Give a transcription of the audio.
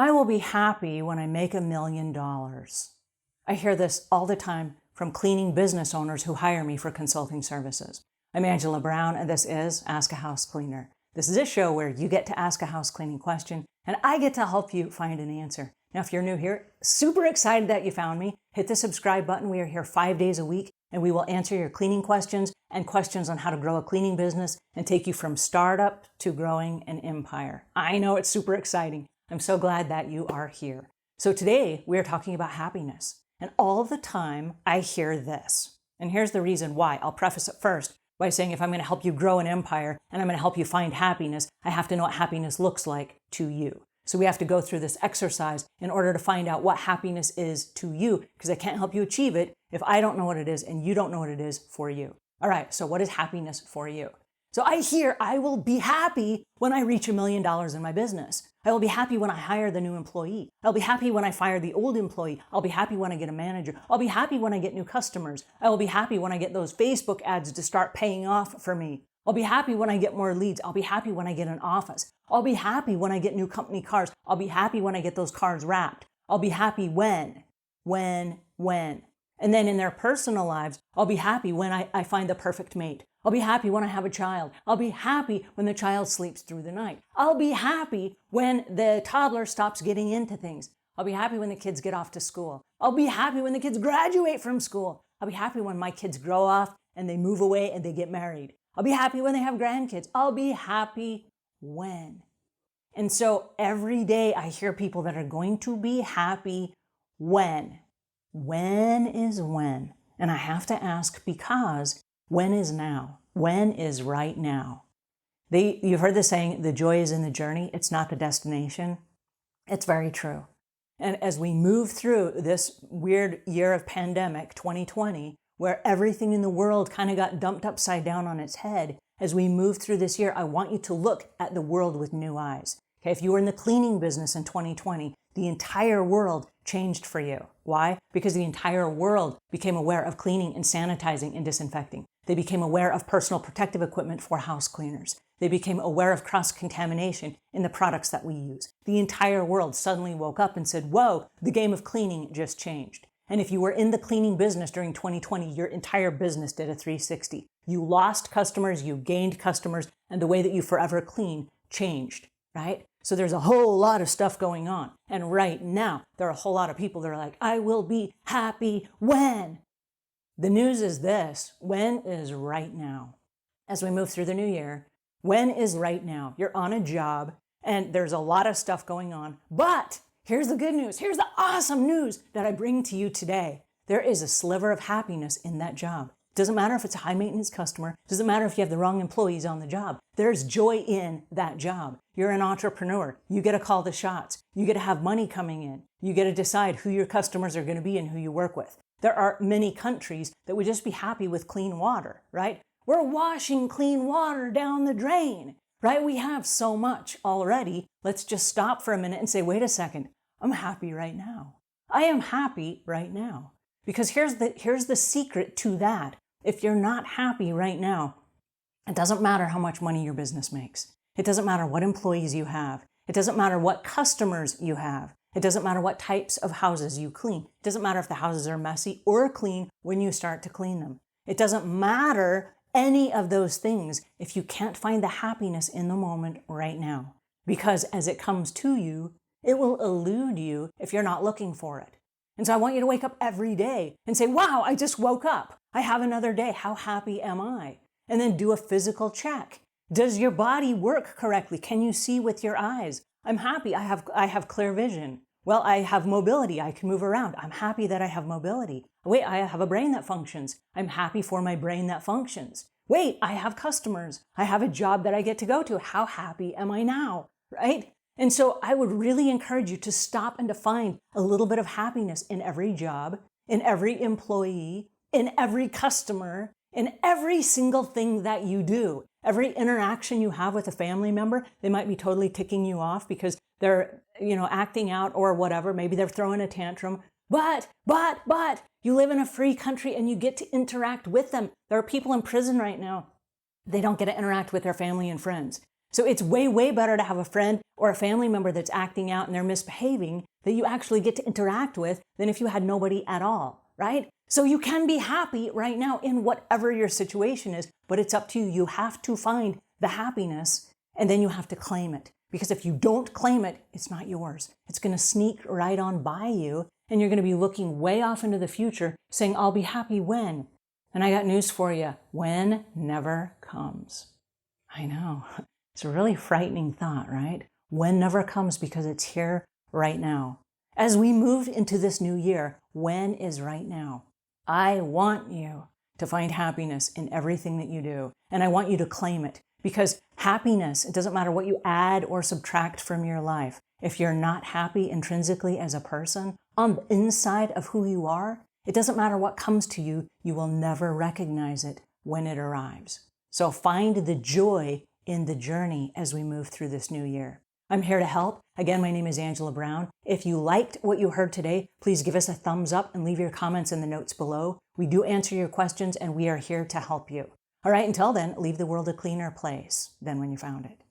I will be happy when I make $1 million. I hear this all the time from cleaning business owners who hire me for consulting services. I'm Angela Brown, and this is Ask a House Cleaner. This is a show where you get to ask a house cleaning question, and I get to help you find an answer. Now, if you're new here, super excited that you found me. Hit the subscribe button. We are here 5 days a week, and we will answer your cleaning questions and questions on how to grow a cleaning business and take you from startup to growing an empire. I know it's super exciting. I'm so glad that you are here. So today we are talking about happiness. And all the time I hear this. And here's the reason why. I'll preface it first by saying if I'm going to help you grow an empire and I'm going to help you find happiness, I have to know what happiness looks like to you. So we have to go through this exercise in order to find out what happiness is to you, because I can't help you achieve it if I don't know what it is and you don't know what it is for you. All right, so what is happiness for you? So I hear I will be happy when I reach $1 million in my business. I will be happy when I hire the new employee. I'll be happy when I fire the old employee. I'll be happy when I get a manager. I'll be happy when I get new customers. I will be happy when I get those Facebook ads to start paying off for me. I'll be happy when I get more leads. I'll be happy when I get an office. I'll be happy when I get new company cars. I'll be happy when I get those cars wrapped. I'll be happy when. And then in their personal lives, I'll be happy when I find the perfect mate. I'll be happy when I have a child. I'll be happy when the child sleeps through the night. I'll be happy when the toddler stops getting into things. I'll be happy when the kids get off to school. I'll be happy when the kids graduate from school. I'll be happy when my kids grow off and they move away and they get married. I'll be happy when they have grandkids. I'll be happy when. And so every day I hear people that are going to be happy when. When is when? And I have to ask because when is now? When is right now? You've heard the saying, the joy is in the journey. It's not the destination. It's very true. And as we move through this weird year of pandemic, 2020, where everything in the world kind of got dumped upside down on its head, as we move through this year, I want you to look at the world with new eyes. Okay, if you were in the cleaning business in 2020, the entire world changed for you. Why? Because the entire world became aware of cleaning and sanitizing and disinfecting. They became aware of personal protective equipment for house cleaners. They became aware of cross-contamination in the products that we use. The entire world suddenly woke up and said, whoa, the game of cleaning just changed. And if you were in the cleaning business during 2020, your entire business did a 360. You lost customers, you gained customers, and the way that you forever clean changed, right? So there's a whole lot of stuff going on. And right now, there are a whole lot of people that are like, I will be happy when. The news is this: when is right now? As we move through the new year, when is right now? You're on a job and there's a lot of stuff going on, but here's the good news. Here's the awesome news that I bring to you today. There is a sliver of happiness in that job. Doesn't matter if it's a high maintenance customer. Doesn't matter if you have the wrong employees on the job. There's joy in that job. You're an entrepreneur. You get to call the shots. You get to have money coming in. You get to decide who your customers are going to be and who you work with. There are many countries that would just be happy with clean water, right? We're washing clean water down the drain, right? We have so much already. Let's just stop for a minute and say, wait a second. I'm happy right now. I am happy right now. Because here's the secret to that. If you're not happy right now, it doesn't matter how much money your business makes. It doesn't matter what employees you have. It doesn't matter what customers you have. It doesn't matter what types of houses you clean. It doesn't matter if the houses are messy or clean when you start to clean them. It doesn't matter any of those things if you can't find the happiness in the moment right now. Because as it comes to you, it will elude you if you're not looking for it. And so I want you to wake up every day and say, wow, I just woke up. I have another day. How happy am I? And then do a physical check. Does your body work correctly? Can you see with your eyes? I'm happy. I have clear vision. Well, I have mobility. I can move around. I'm happy that I have mobility. Wait, I have a brain that functions. I'm happy for my brain that functions. Wait, I have customers. I have a job that I get to go to. How happy am I now? Right? And so I would really encourage you to stop and to find a little bit of happiness in every job, in every employee, in every customer, in every single thing that you do. Every interaction you have with a family member, they might be totally ticking you off because they're, acting out or whatever. Maybe they're throwing a tantrum. But you live in a free country and you get to interact with them. There are people in prison right now. They don't get to interact with their family and friends. So it's way, way better to have a friend or a family member that's acting out and they're misbehaving that you actually get to interact with than if you had nobody at all, right? So you can be happy right now in whatever your situation is, but it's up to you. You have to find the happiness and then you have to claim it. Because if you don't claim it, it's not yours. It's going to sneak right on by you and you're going to be looking way off into the future saying, I'll be happy when. And I got news for you. When never comes. I know. It's a really frightening thought, right? When never comes because it's here right now. As we move into this new year, when is right now? I want you to find happiness in everything that you do. And I want you to claim it because happiness, it doesn't matter what you add or subtract from your life. If you're not happy intrinsically as a person, on the inside of who you are, it doesn't matter what comes to you, you will never recognize it when it arrives. So find the joy in the journey as we move through this new year. I'm here to help. Again, my name is Angela Brown. If you liked what you heard today, please give us a thumbs up and leave your comments in the notes below. We do answer your questions and we are here to help you. All right, until then, leave the world a cleaner place than when you found it.